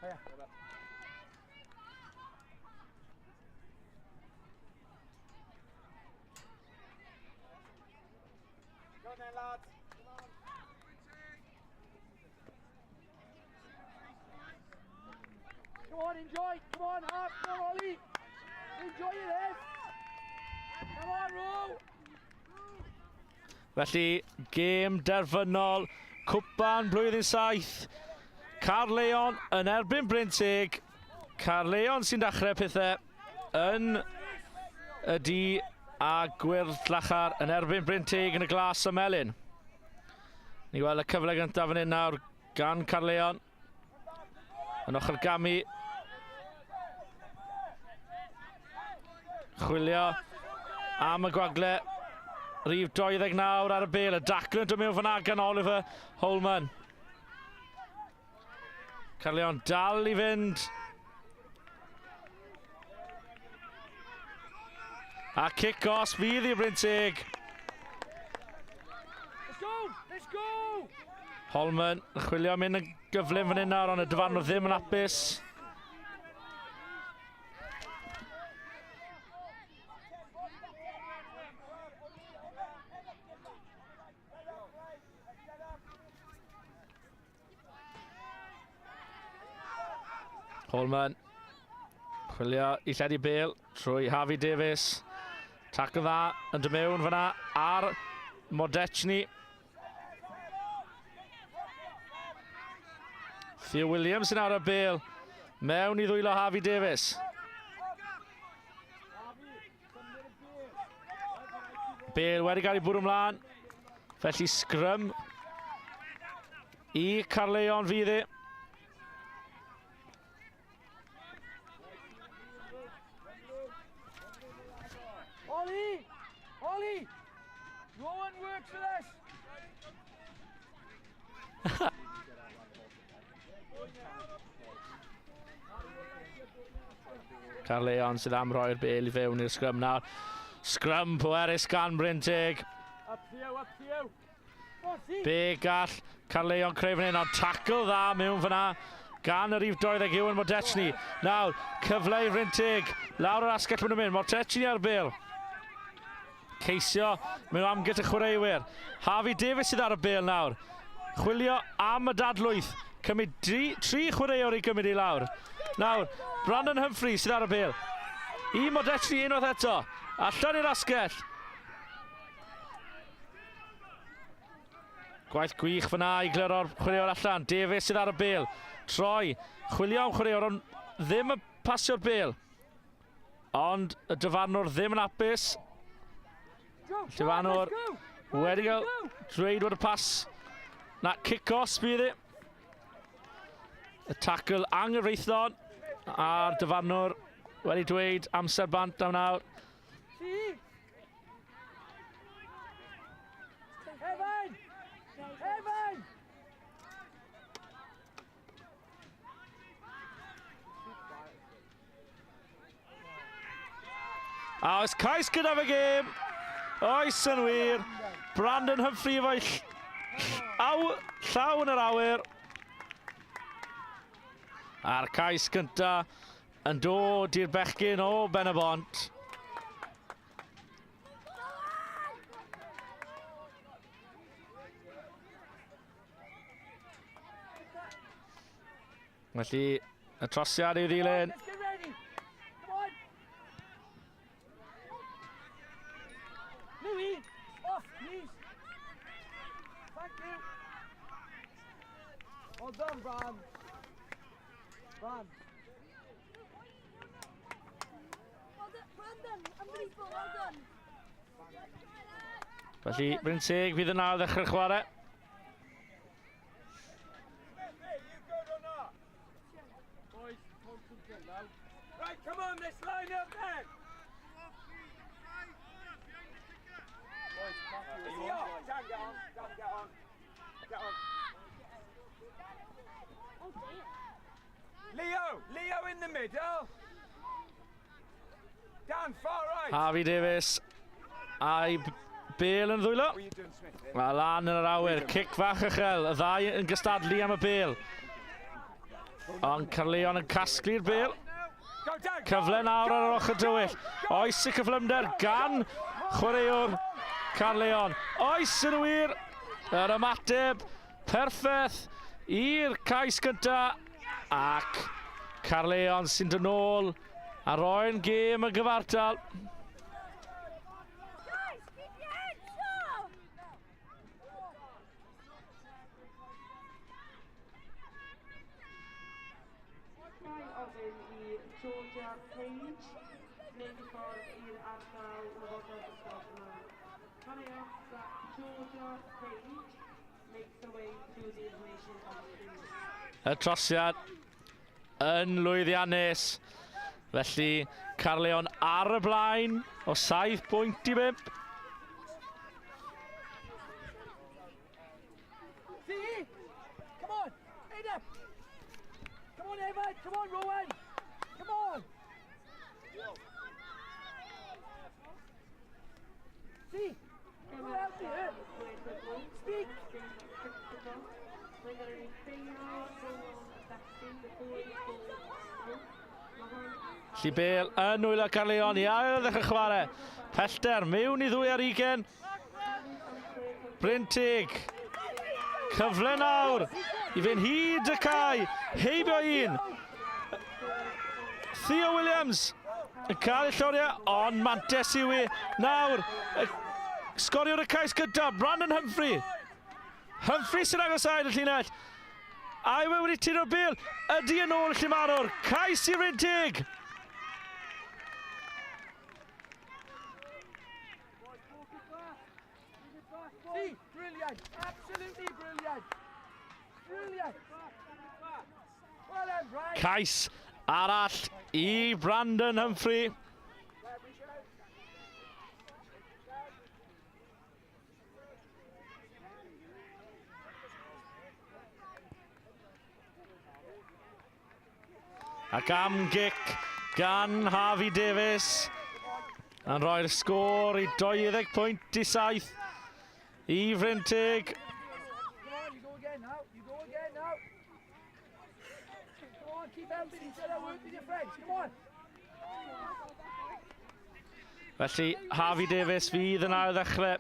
Go on then, lads. Come on, enjoy. Come on, up. Come on, Ollie. Enjoy this. Come on, Rw. Felly, gêm derfynol, cwpan blwyddyn 7. Caerleon yn erbyn Brynteg. Caerleon sy'n dechrau pethau yn y D a gwyrdd llachar yn erbyn Brynteg yn y glas y melyn. Ni gweld y cyfle gyntaf fan hyn nawr gan Caerleon. Yn ochr gamu. Chwilio am y gwagle. Rhif 29 ar y bel. Y dacl yn dod mewn fyna gan Oliver Holman. Caerleon dal i fynd. A kick-os fydd i Brynteg. Let's go! Let's go! Holman yn chwilio am un yn gyflym fan hyn nawr, ond y dyfarnwr ddim yn apus. Holman chwilio i lledu bel trwy Harvey Davies. Tackle dda yn dod mewn fyna ar Modechny. Theo Williams yn ar y bel. Mewn i ddwylo Harvey Davies. Bel wedi cael ei bwrw ymlaen. Felly sgrym i Caerleon fydd e. Ollie! Ollie! Rowan works for this! Caerleon sydd am roi'r bel i fewn i'r sgrym nawr. Sgrym pwerus gan Brynteg. Up to you, up to you! Be gall Caerleon creu fan hyn, ond tackle dda mewn fyna gan y rhif 20 Ewan Modechny. Nawr, cyfle i Brynteg. Lawr yr asgell maen nhw'n mynd. Modechny ar bel. Ceisio mewn amgylch y chwaraewyr. Harvey Davies sydd ar y bel nawr. Chwilio am y dadlwyth. Cymryd 3 chwaraewr i gymryd i lawr. Nawr, Brandon Humphrey sydd ar y bel. I Modechny unwaith eto. Allan i'r asgell. Gwaith gwych fyna i glero'r chwaraewr allan. Davies sydd ar y bel. Troi. Chwilio am chwaraewr ond ddim yn pasio'r bel. Ond y dyfarnwr ddim yn apus. Dyfarnwr wedi gael dweud bod y pas na kick-os bydd e. Y tackle anghyfreithlon a'r dyfarnwr wedi dweud amser bant am nawr. Evan! Evan! A oes cais gyda fe gêm. Oes yn wir. Brandon Humphrey efo'i llaw yn yr awyr. A'r cais cynta yn dod i'r bechgyn o ben y bont. Felly y trosiad i'w ddilyn. Louis, off, please. Thank you. Well done, Bran. Bran. Brandon, unbelievable, well done. Felly Brynteg fydd yna o ddechrau'r chwarae. Boys, concentrate now. Right, come on, let's line up then. Boys, Dan, get on. Dan, get on. Get on. Oh dear. Leo in the middle. Dan, far right. Harvey Davies a'i bel yn ddwylo. What are you doing, Smith? A lan yn yr awyr, cic fach uchel, y ddau yn gystadlu am y bel. Ond Caerleon yn casglu'r bêl. Go down. Cyfle nawr ar yr ochr dywyll. Oes y cyflymder gan chwaraewr Caerleon. Oes yn wir. Yr ymateb perffaith i'r cais gyntaf. Ac Caerleon sy'n dod nôl a roi'n gêm y gyfartal. Y trosiad yn lwyddiannus. Felly Caerleon ar y blaen o 7 pwynt i 5. See? Come on, Ada. Come on, Evan. Come on, Rowan. Come on. See? Come on, out here. Speak. Lly bêl yn wylo Caerleon i ail ddechrau chwarae. Pellter mewn i 2 ar 20. Brynteg. Cyfle nawr i fynd hyd y cae. Heibio un. Theo Williams yn cael ei lloriau, ond mantes i wy. Nawr, sgoriwr y cais gyntaf, Brandon Humphrey. Humphrey sy'n agosau y llinell. A yw e wedi tiro'r bêl. Ydy yn ôl y llimarwr. Cais i Brynteg. See? Brilliant. Absolutely brilliant. Brilliant. Well done, Brian. Cais arall i Brandon Humphrey. Ac am gic gan Harvey Davies yn rhoi'r sgôr i 20 pwynt i 7 i Brynteg. Come on, you go again now. You go again now. Come on, keep helping each other. Work with your friends. Come on. Felly Harvey Davies fydd yn ail ddechrau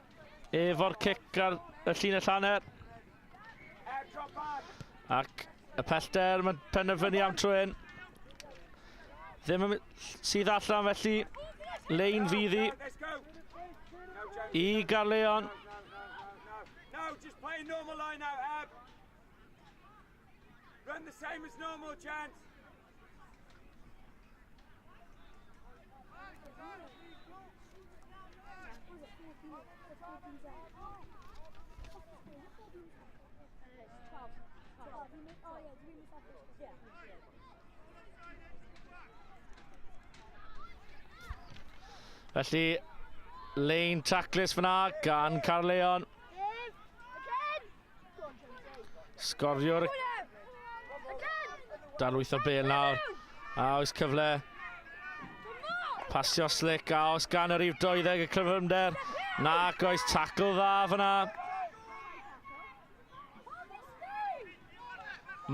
efo'r cic ar y llinell hanner. Ac y pellter mae'n penderfynu am trwyn. Ddim yn sydd allan felly. Lein fyddi i Caerleon. No, just play a normal line out, Ab. Run the same as normal, Chance. Felly, lein taclus fyna gan Caerleon. Sgoriwr. Dalwyth o'r bêl nawr. A oes cyfle. Pasio slick a oes gan yr rhif 20 y clyfrymder. Nac oes tacl dda fyna.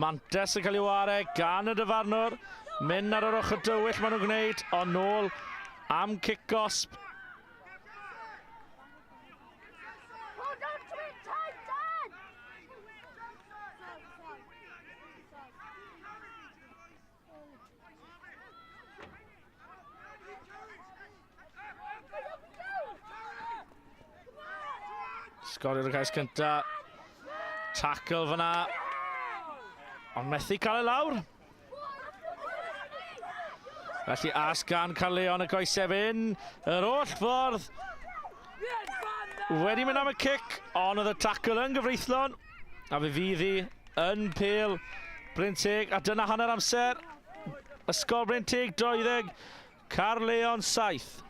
Mantes yn cael ei ware gan y dyfarnwr. Mynd ar yr ochr dywyll maen nhw'n gwneud, ond nôl am cic-gosb. Sgoriwr y cais cynta. Tackle fyna. Ond methu cael ei lawr. Felly as gan Caerleon y goesef un. Yr oll ffordd. Wedi mynd am y cic. Ond oedd y tackle yn gyfreithlon. A fe fydd hi yn pêl Brynteg. A dyna hanner amser. Ysgol Brynteg 20. Caerleon 7.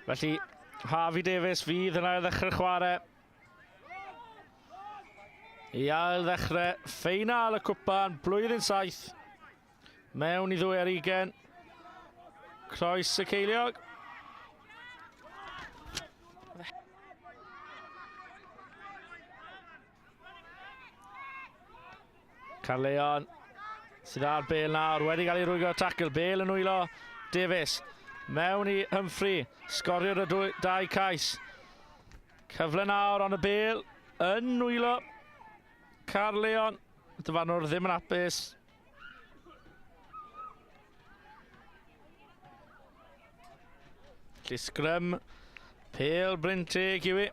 Felly, Harvey Davies fydd yn ail ddechrau chwarae. I ail ddechrau ffeinal y cwpan, blwyddyn 7. Mewn i 2020. Croes y ceiliog. Caerleon sydd ar Bale nawr, wedi cael ei rwygo tackle. Bale yn wylo Davies. Mewn i Humphrey, sgoriwr y dau cais. Cyfle nawr on y Bale yn wylo Caerleon. Dyfanwr ddim yn apus. Felly sgrym, Pêl Brynteg yw i.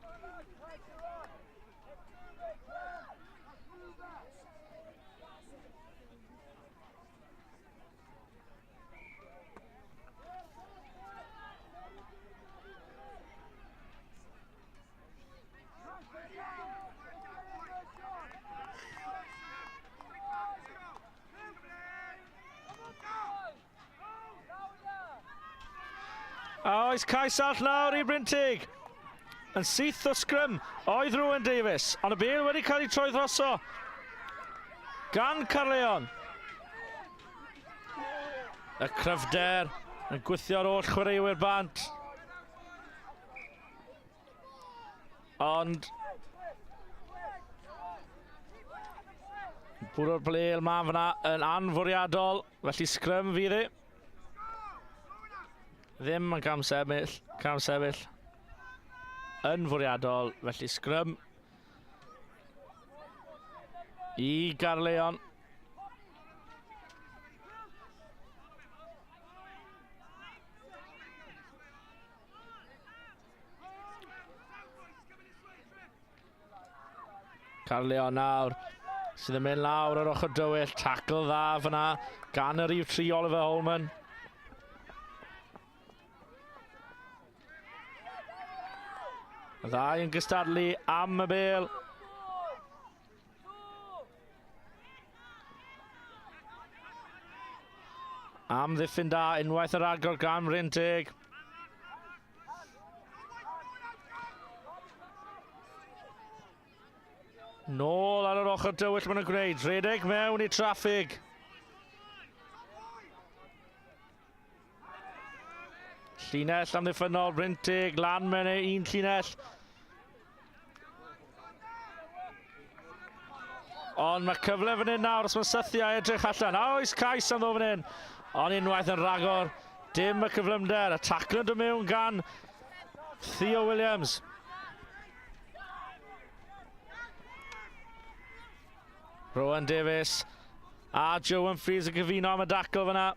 Oes cais all nawr i Brynteg. Yn syth o sgrym oedd Urdd Davies. Ond y Bale wedi cael ei troi droso gan Caerleon. Y cryfder yn gwythio'r oll chwaraewyr bant. Ond bwrw'r Bale ma fyna yn anfwriadol. Felly sgrym fydd i. Ddim yn cam sefyll. Yn fwriadol, felly sgrym i Caerleon. Caerleon nawr sydd yn mynd lawr ar ochr dywyll. Tackle dda fyna gan yr rif 3 Oliver Holman. Y ddau yn gystadlu am y Bale. Am ddiffyn da, unwaith yr agor gan Brynteg. Nôl ar yr ochr dywyll maen nhw'n gwneud. Rhedeg mewn i traffig. Llinell am ddiffynol, Brynteg, lan mewn un llinell. Ond mae cyfle fan hyn nawr os mae sythiau edrych allan. Oes cais am ddo fan hyn. Ond unwaith yn ragor, dim y cyflymder. Y tackle yn dod mewn gan Theo Williams. Urdd Davies a Joe Humphreys yn cyfuno am y dacl fyna.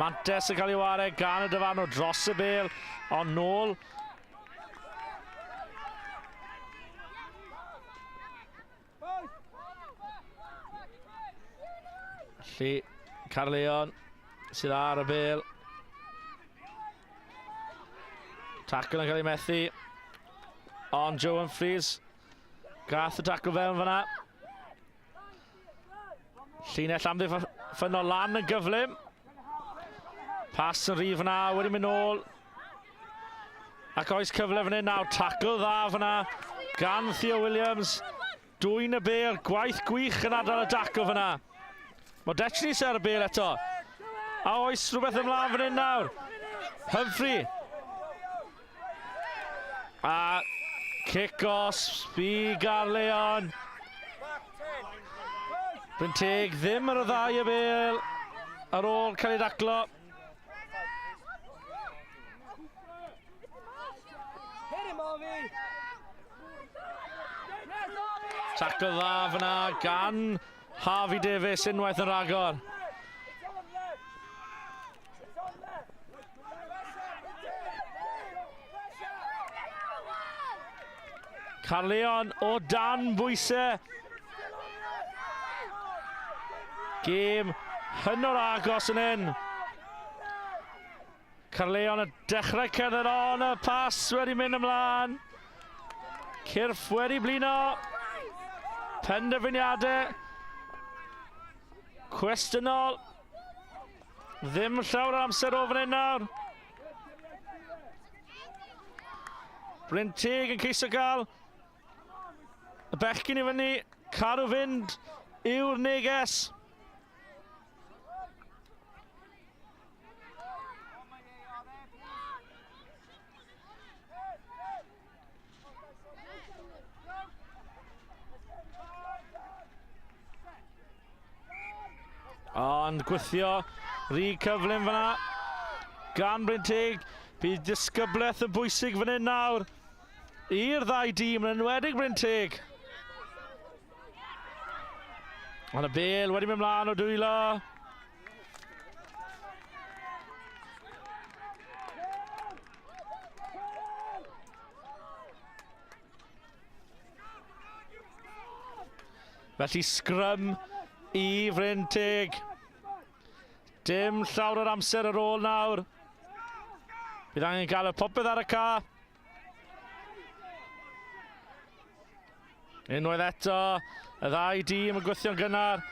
Mantes yn cael ei wario gan y dyfanwr dros y Bale, ond nôl. Felly, Caerleon sydd ar y Bale. Tackle yn cael ei methu. Ond Joe Humphreys gath y tackle fewn fyna. Llinell amddiffynol lan yn gyflym. Pas yn rif yna, wedi mynd nôl. Ac oes cyfle fan hyn nawr, tackle dda fyna gan Theo Williams. Dwy'n y Bale, gwaith gwych yn adael y tackle fyna. Mae Bechgyn sy'n ar y Bale eto. A oes rhywbeth ymlaen fan hyn nawr. Humphrey. A kick-off i Caerleon. Brynteg ddim ar y ddau y Bale ar ôl cael ei daclo. Tackle dda fyna gan Harvey Davies unwaith yn ragor. Caerleon o dan bwysau. Gêm hynod agos yn hyn. Caerleon yn dechrau cerdded on, y pas wedi mynd ymlaen. Cyrff wedi blino. Penderfyniadau cwestiynol. Ddim llawer o amser o fan hyn nawr. Brynteg yn ceisio gael y bechgyn i fyny. Cadw fynd yw'r neges. Ond gwythio rhy cyflym fyna gan Brynteg. Bydd disgyblaeth yn bwysig fan hyn nawr i'r ddau dîm, yn enwedig Brynteg. Ond y bêl wedi mynd mlaen o dwylo. Felly sgrym i Brynteg. Dim llawer o'r amser ar ôl nawr. Bydd angen cael y popeth ar y ca. Unwaith eto, y ddau dîm yn gwythio'n gynnar.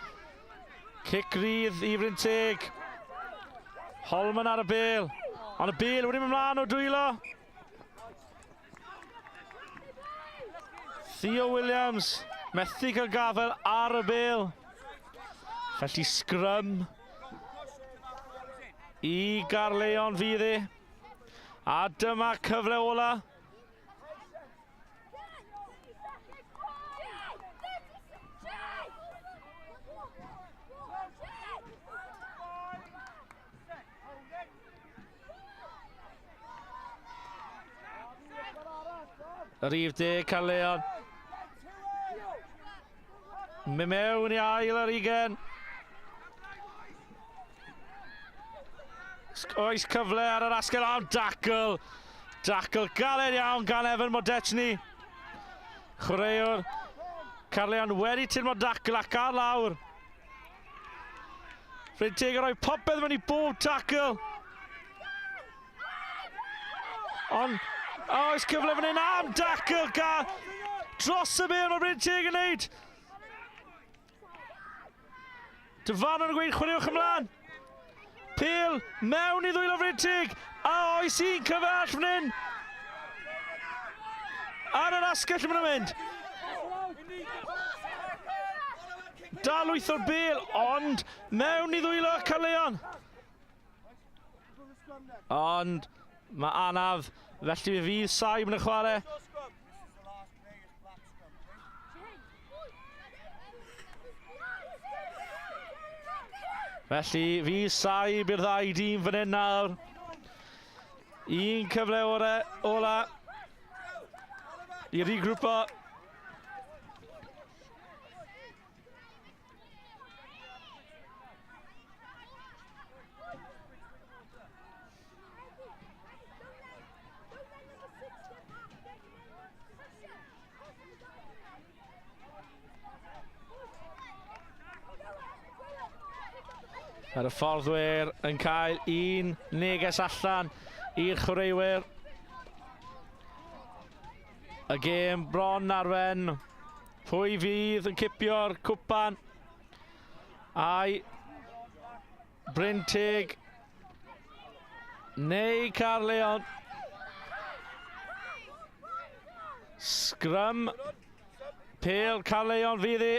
Cic rydd i Brynteg. Holman ar y bêl. Ond y bêl wedi mynd mlaen o dwylo. Theo Williams methu cael gafel ar y bêl. Felly sgrym i Caerleon fydd e. A dyma cyfle ola. Yr rif de Caerleon. Mewn i ail yr 20. Oes cyfle ar yr asgell am dacl. Dacl galed iawn gan Evan Bechgyn. Chwaraewr Caerleon wedi tilmo dacl ac ar lawr. Brynteg yn rhoi popeth mewn i bob tacl. Ond oes cyfle fan hyn am dacl dros y bêl mae Brynteg yn neud. Dyfan yn gweud chwaraewch ymlaen. Pêl mewn i ddwylo Brynteg. A oes un cyfall fan hyn. Ar yr asgell yn mynd. Dal wyth o'r bêl, ond mewn i ddwylo Caerleon. Ond mae anaf, felly fydd Saib yn y chwarae. Felly fydd Saib i'r ddau dîm fan hyn nawr. Un cyfle ola i regrwpo. Ar y fforddwyr yn cael un neges allan i'r chwaraewyr. Y gêm bron arwen. Pwy fydd yn cipio'r cwpan? Ai Brynteg neu Caerleon? Sgrym pêl Caerleon fydd e.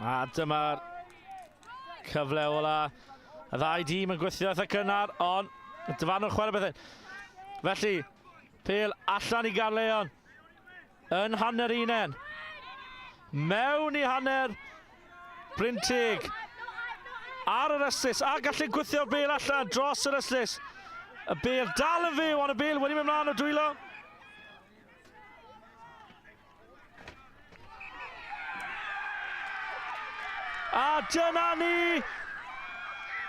A dyma'r cyfle ola. Y ddau dîm yn gweithio eitha cynnar, ond dyfan nhw'n chwarae bethau. Felly, pêl allan i Caerleon. Yn hanner unen. Mewn i hanner Brynteg. Ar yr ystys, a gallu gwythio'r bêl allan dros yr ystys. Y bêl dal yn fyw, ond y bêl wedi mynd mlaen o dwylo. A dyna ni,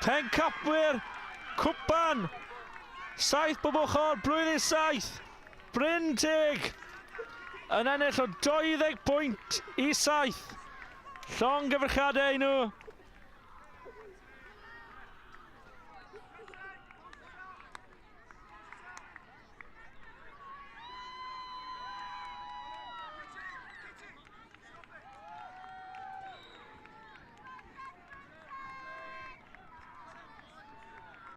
pencapwyr Cwpan. 7 bob ochr, blwyddyn 7. Brynteg yn ennill o 20 pwynt i 7. Llong gyfrchadau nhw.